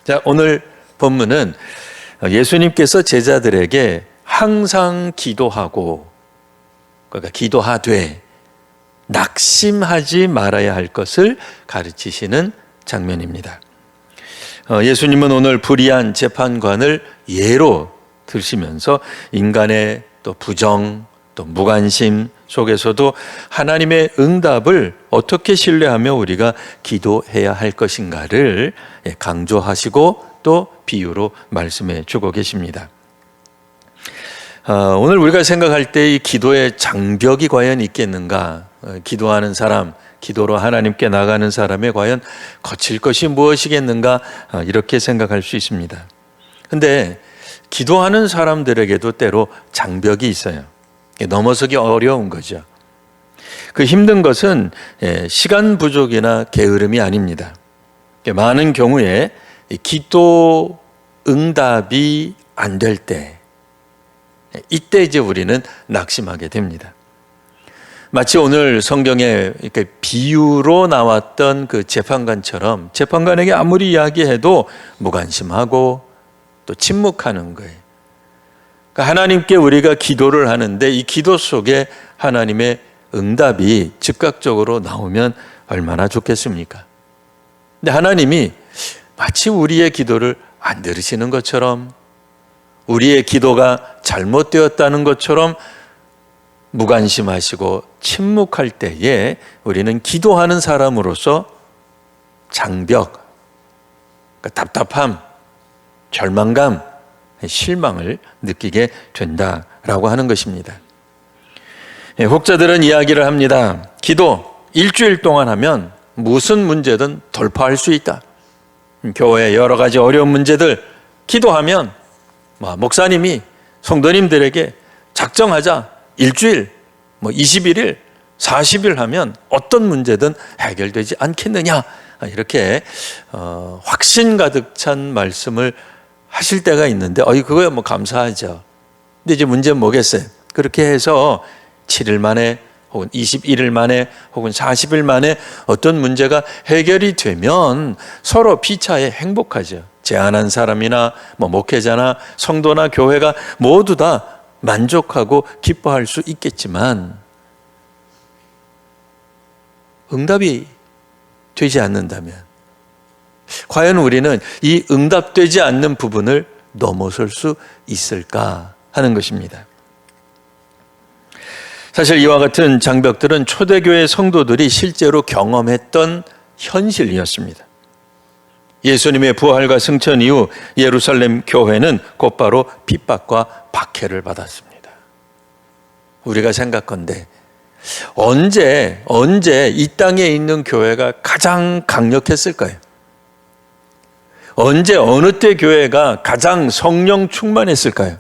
자, 오늘 본문은 예수님께서 제자들에게 항상 기도하고, 그러니까 기도하되 낙심하지 말아야 할 것을 가르치시는 장면입니다. 예수님은 오늘 불의한 재판관을 예로 들시면서 인간의 또 부정, 또 무관심 속에서도 하나님의 응답을 어떻게 신뢰하며 우리가 기도해야 할 것인가를 강조하시고 또 비유로 말씀해 주고 계십니다. 오늘 우리가 생각할 때 이 기도의 장벽이 과연 있겠는가? 기도하는 사람, 기도로 하나님께 나가는 사람에 과연 거칠 것이 무엇이겠는가? 이렇게 생각할 수 있습니다. 근데 기도하는 사람들에게도 때로 장벽이 있어요. 넘어서기 어려운 거죠. 그 힘든 것은 시간 부족이나 게으름이 아닙니다. 많은 경우에 기도 응답이 안 될 때, 이때 이제 우리는 낙심하게 됩니다. 마치 오늘 성경에 이렇게 비유로 나왔던 그 재판관처럼 재판관에게 아무리 이야기해도 무관심하고 또 침묵하는 거예요. 그러니까 하나님께 우리가 기도를 하는데 이 기도 속에 하나님의 응답이 즉각적으로 나오면 얼마나 좋겠습니까? 근데 하나님이 마치 우리의 기도를 안 들으시는 것처럼, 우리의 기도가 잘못되었다는 것처럼 무관심하시고 침묵할 때에 우리는 기도하는 사람으로서 장벽, 그러니까 답답함, 절망감, 실망을 느끼게 된다라고 하는 것입니다. 혹자들은 이야기를 합니다. 기도 일주일 동안 하면 무슨 문제든 돌파할 수 있다. 교회의 여러 가지 어려운 문제들 기도하면 목사님이 성도님들에게 작정하자 일주일, 21일, 40일 하면 어떤 문제든 해결되지 않겠느냐, 이렇게 확신 가득 찬 말씀을 하실 때가 있는데 그거야 감사하죠. 근데 이제 문제는 뭐겠어요? 그렇게 해서 7일 만에 혹은 21일 만에 혹은 40일 만에 어떤 문제가 해결이 되면 서로 피차에 행복하죠. 제안한 사람이나 목회자나 성도나 교회가 모두 다 만족하고 기뻐할 수 있겠지만 응답이 되지 않는다면 과연 우리는 이 응답되지 않는 부분을 넘어설 수 있을까 하는 것입니다. 사실 이와 같은 장벽들은 초대교회 성도들이 실제로 경험했던 현실이었습니다. 예수님의 부활과 승천 이후 예루살렘 교회는 곧바로 핍박과 박해를 받았습니다. 우리가 생각건대 언제 이 땅에 있는 교회가 가장 강력했을까요? 언제 어느 때 교회가 가장 성령 충만했을까요?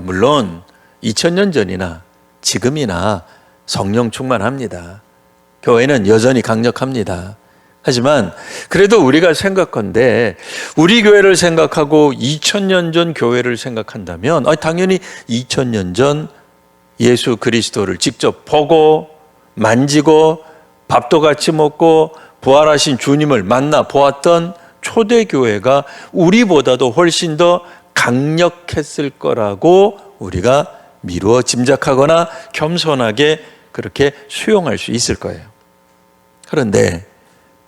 물론 2000년 전이나 지금이나 성령 충만합니다. 교회는 여전히 강력합니다. 하지만 그래도 우리가 생각건대 우리 교회를 생각하고 2000년 전 교회를 생각한다면 당연히 2000년 전 예수 그리스도를 직접 보고 만지고 밥도 같이 먹고 부활하신 주님을 만나 보았던 초대교회가 우리보다도 훨씬 더 강력했을 거라고 우리가 미루어 짐작하거나 겸손하게 그렇게 수용할 수 있을 거예요. 그런데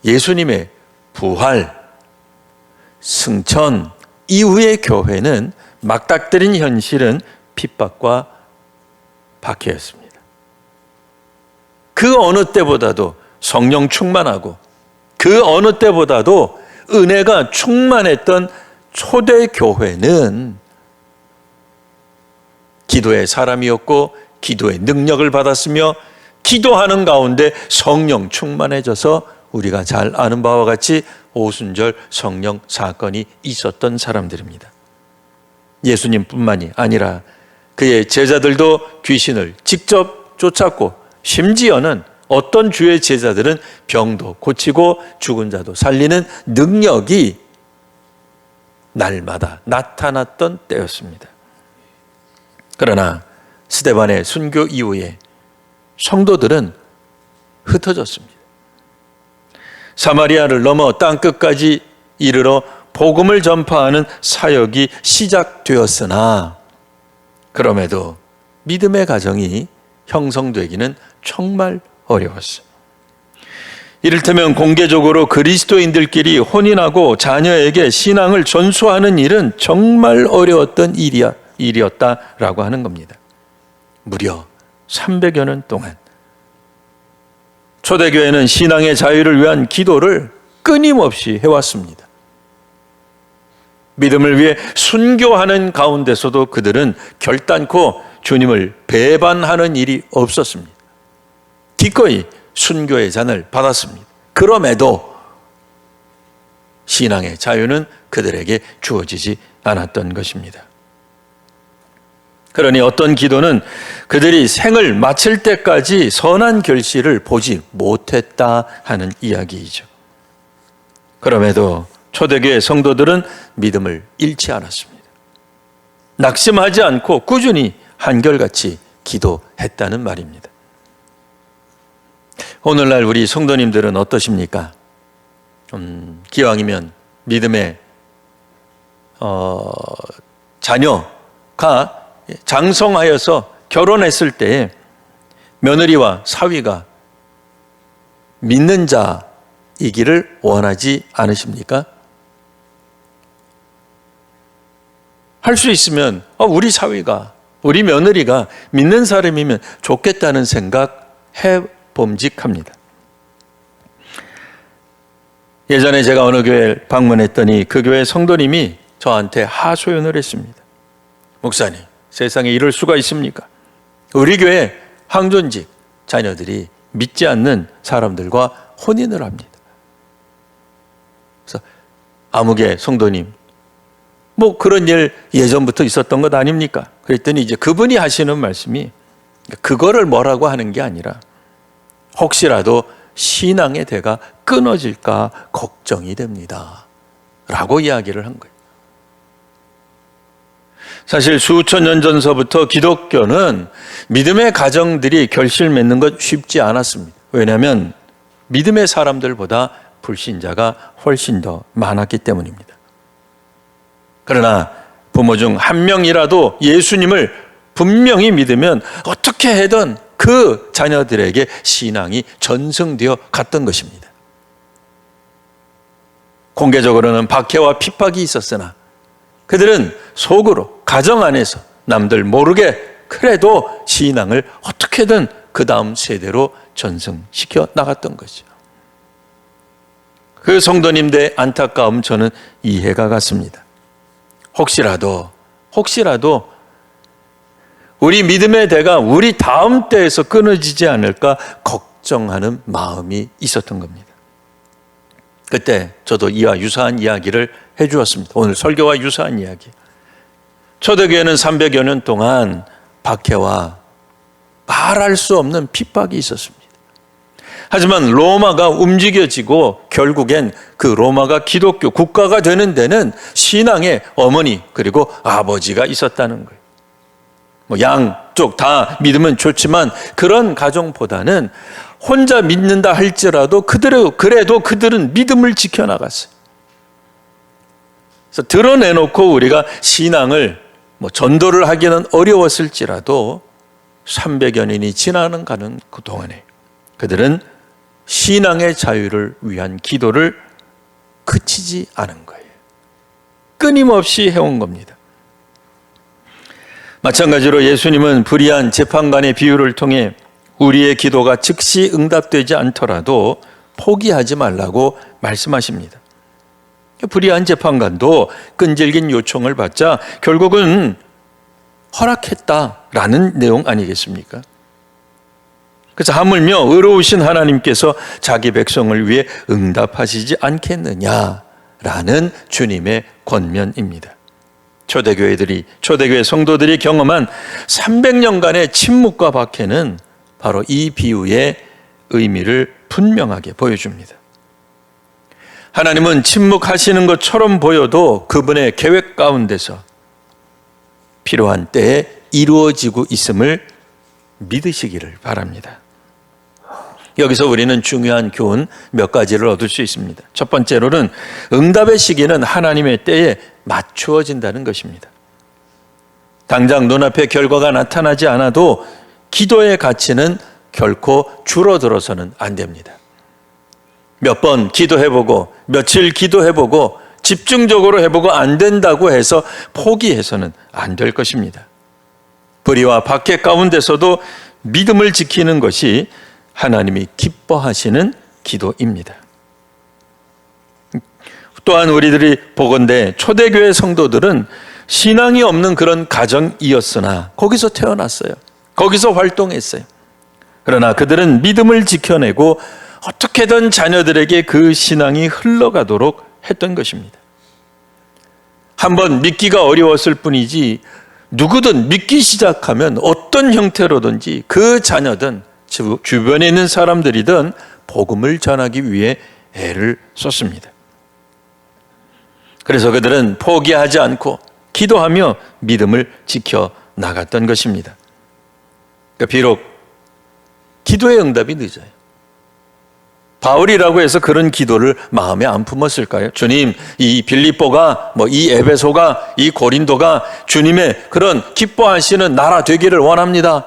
예수님의 부활, 승천 이후의 교회는 맞닥뜨린 현실은 핍박과 박해였습니다. 그 어느 때보다도 성령 충만하고 그 어느 때보다도 은혜가 충만했던 초대교회는 기도의 사람이었고 기도의 능력을 받았으며 기도하는 가운데 성령 충만해져서 우리가 잘 아는 바와 같이 오순절 성령 사건이 있었던 사람들입니다. 예수님뿐만이 아니라 그의 제자들도 귀신을 직접 쫓았고 심지어는 어떤 주의 제자들은 병도 고치고 죽은 자도 살리는 능력이 날마다 나타났던 때였습니다. 그러나 스데반의 순교 이후에 성도들은 흩어졌습니다. 사마리아를 넘어 땅끝까지 이르러 복음을 전파하는 사역이 시작되었으나 그럼에도 믿음의 가정이 형성되기는 정말 어려웠어요. 이를테면 공개적으로 그리스도인들끼리 혼인하고 자녀에게 신앙을 전수하는 일은 정말 어려웠던 일이었다라고 하는 겁니다. 무려 300여 년 동안 초대교회는 신앙의 자유를 위한 기도를 끊임없이 해왔습니다. 믿음을 위해 순교하는 가운데서도 그들은 결단코 주님을 배반하는 일이 없었습니다. 기꺼이 순교의 잔을 받았습니다. 그럼에도 신앙의 자유는 그들에게 주어지지 않았던 것입니다. 그러니 어떤 기도는 그들이 생을 마칠 때까지 선한 결실을 보지 못했다 하는 이야기이죠. 그럼에도 초대교회 성도들은 믿음을 잃지 않았습니다. 낙심하지 않고 꾸준히 한결같이 기도했다는 말입니다. 오늘날 우리 성도님들은 어떠십니까? 기왕이면 믿음의 자녀가 장성하여서 결혼했을 때 며느리와 사위가 믿는 자이기를 원하지 않으십니까? 할 수 있으면 우리 사위가, 우리 며느리가 믿는 사람이면 좋겠다는 생각 해봄직합니다. 예전에 제가 어느 교회를 방문했더니 그 교회 성도님이 저한테 하소연을 했습니다. 목사님, 세상에 이럴 수가 있습니까? 우리 교회 황존직 자녀들이 믿지 않는 사람들과 혼인을 합니다. 그래서 아무개 성도님, 그런 일 예전부터 있었던 것 아닙니까? 그랬더니 이제 그분이 하시는 말씀이 그거를 뭐라고 하는 게 아니라 혹시라도 신앙의 대가 끊어질까 걱정이 됩니다 라고 이야기를 한 거예요. 사실 수천 년 전서부터 기독교는 믿음의 가정들이 결실 맺는 것 쉽지 않았습니다. 왜냐하면 믿음의 사람들보다 불신자가 훨씬 더 많았기 때문입니다. 그러나 부모 중 한 명이라도 예수님을 분명히 믿으면 어떻게 해든 그 자녀들에게 신앙이 전승되어 갔던 것입니다. 공개적으로는 박해와 핍박이 있었으나 그들은 속으로 가정 안에서 남들 모르게 그래도 신앙을 어떻게든 그 다음 세대로 전승시켜 나갔던 거죠. 그 성도님들의 안타까움 저는 이해가 갔습니다. 혹시라도 우리 믿음의 대가 우리 다음 때에서 끊어지지 않을까 걱정하는 마음이 있었던 겁니다. 그때 저도 이와 유사한 이야기를 해주었습니다. 오늘 설교와 유사한 이야기. 초대교회는 300여 년 동안 박해와 말할 수 없는 핍박이 있었습니다. 하지만 로마가 움직여지고 결국엔 그 로마가 기독교 국가가 되는 데는 신앙의 어머니 그리고 아버지가 있었다는 거예요. 양쪽 다 믿으면 좋지만 그런 가정보다는 혼자 믿는다 할지라도 그래도 그들은 믿음을 지켜나갔어요. 그래서 드러내놓고 우리가 신앙을 전도를 하기는 어려웠을지라도 300여 년이 지나가는 그 동안에 그들은 신앙의 자유를 위한 기도를 그치지 않은 거예요. 끊임없이 해온 겁니다. 마찬가지로 예수님은 불의한 재판관의 비유를 통해 우리의 기도가 즉시 응답되지 않더라도 포기하지 말라고 말씀하십니다. 불의한 재판관도 끈질긴 요청을 받자 결국은 허락했다라는 내용 아니겠습니까? 그래서 하물며 의로우신 하나님께서 자기 백성을 위해 응답하시지 않겠느냐라는 주님의 권면입니다. 초대교회 성도들이 경험한 300년간의 침묵과 박해는 바로 이 비유의 의미를 분명하게 보여줍니다. 하나님은 침묵하시는 것처럼 보여도 그분의 계획 가운데서 필요한 때에 이루어지고 있음을 믿으시기를 바랍니다. 여기서 우리는 중요한 교훈 몇 가지를 얻을 수 있습니다. 첫 번째로는 응답의 시기는 하나님의 때에 맞추어진다는 것입니다. 당장 눈앞에 결과가 나타나지 않아도 기도의 가치는 결코 줄어들어서는 안 됩니다. 몇 번 기도해보고 며칠 기도해보고 집중적으로 해보고 안 된다고 해서 포기해서는 안 될 것입니다. 불의와 박해 가운데서도 믿음을 지키는 것이 하나님이 기뻐하시는 기도입니다. 또한 우리들이 보건대 초대교회 성도들은 신앙이 없는 그런 가정이었으나 거기서 태어났어요. 거기서 활동했어요. 그러나 그들은 믿음을 지켜내고 어떻게든 자녀들에게 그 신앙이 흘러가도록 했던 것입니다. 한번 믿기가 어려웠을 뿐이지 누구든 믿기 시작하면 어떤 형태로든지 그 자녀든 주변에 있는 사람들이든 복음을 전하기 위해 애를 썼습니다. 그래서 그들은 포기하지 않고 기도하며 믿음을 지켜 나갔던 것입니다. 그러니까 비록 기도의 응답이 늦어요. 바울이라고 해서 그런 기도를 마음에 안 품었을까요? 주님, 이 빌립보가, 이 에베소가, 이 고린도가 주님의 그런 기뻐하시는 나라 되기를 원합니다.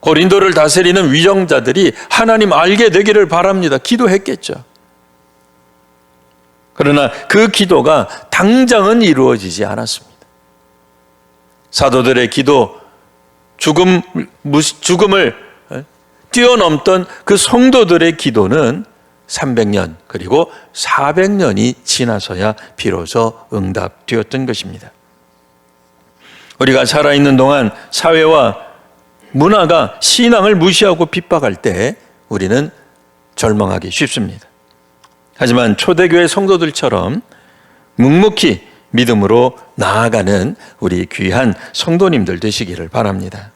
고린도를 다스리는 위정자들이 하나님 알게 되기를 바랍니다. 기도했겠죠. 그러나 그 기도가 당장은 이루어지지 않았습니다. 사도들의 기도, 죽음을 뛰어넘던 그 성도들의 기도는 300년 그리고 400년이 지나서야 비로소 응답되었던 것입니다. 우리가 살아있는 동안 사회와 문화가 신앙을 무시하고 핍박할 때 우리는 절망하기 쉽습니다. 하지만 초대교회 성도들처럼 묵묵히 믿음으로 나아가는 우리 귀한 성도님들 되시기를 바랍니다.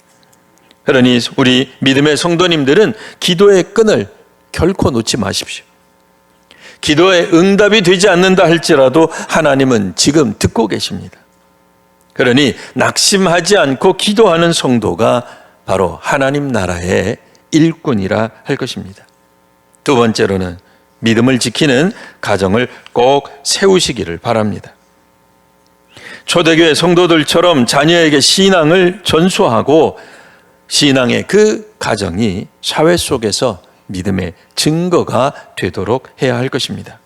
그러니 우리 믿음의 성도님들은 기도의 끈을 결코 놓지 마십시오. 기도에 응답이 되지 않는다 할지라도 하나님은 지금 듣고 계십니다. 그러니 낙심하지 않고 기도하는 성도가 바로 하나님 나라의 일꾼이라 할 것입니다. 두 번째로는 믿음을 지키는 가정을 꼭 세우시기를 바랍니다. 초대교회 성도들처럼 자녀에게 신앙을 전수하고 신앙의 그 가정이 사회 속에서 믿음의 증거가 되도록 해야 할 것입니다.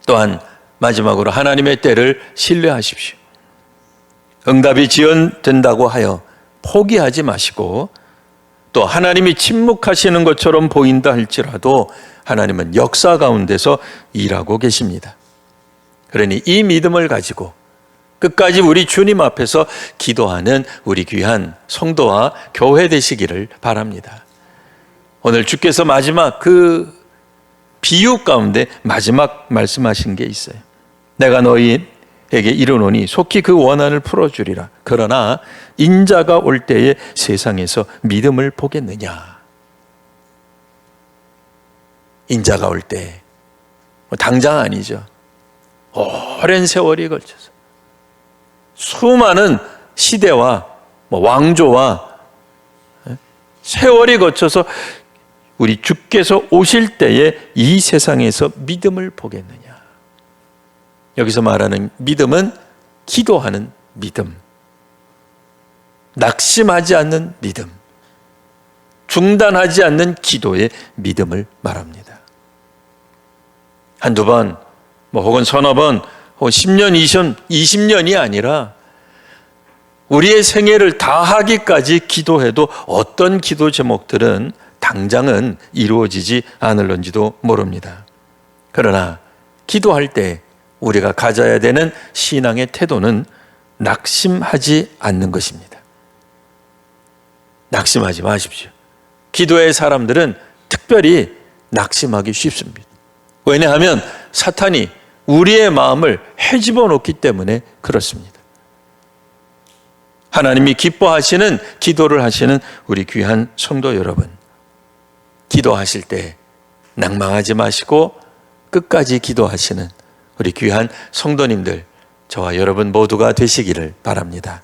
또한 마지막으로 하나님의 때를 신뢰하십시오. 응답이 지연된다고 하여 포기하지 마시고 또 하나님이 침묵하시는 것처럼 보인다 할지라도 하나님은 역사 가운데서 일하고 계십니다. 그러니 이 믿음을 가지고 끝까지 우리 주님 앞에서 기도하는 우리 귀한 성도와 교회 되시기를 바랍니다. 오늘 주께서 마지막 그 비유 가운데 마지막 말씀하신 게 있어요. 내가 너희에게 이르노니 속히 그 원한을 풀어주리라. 그러나 인자가 올 때에 세상에서 믿음을 보겠느냐. 인자가 올 때 당장 아니죠. 오랜 세월이 걸쳐서 수많은 시대와 왕조와 세월이 거쳐서 우리 주께서 오실 때에 이 세상에서 믿음을 보겠느냐. 여기서 말하는 믿음은 기도하는 믿음, 낙심하지 않는 믿음, 중단하지 않는 기도의 믿음을 말합니다. 한두 번, 혹은 서너 번, 10년, 20년이 아니라 우리의 생애를 다하기까지 기도해도 어떤 기도 제목들은 당장은 이루어지지 않을런지도 모릅니다. 그러나 기도할 때 우리가 가져야 되는 신앙의 태도는 낙심하지 않는 것입니다. 낙심하지 마십시오. 기도의 사람들은 특별히 낙심하기 쉽습니다. 왜냐하면 사탄이 우리의 마음을 헤집어 놓기 때문에 그렇습니다. 하나님이 기뻐하시는 기도를 하시는 우리 귀한 성도 여러분, 기도하실 때 낭망하지 마시고 끝까지 기도하시는 우리 귀한 성도님들, 저와 여러분 모두가 되시기를 바랍니다.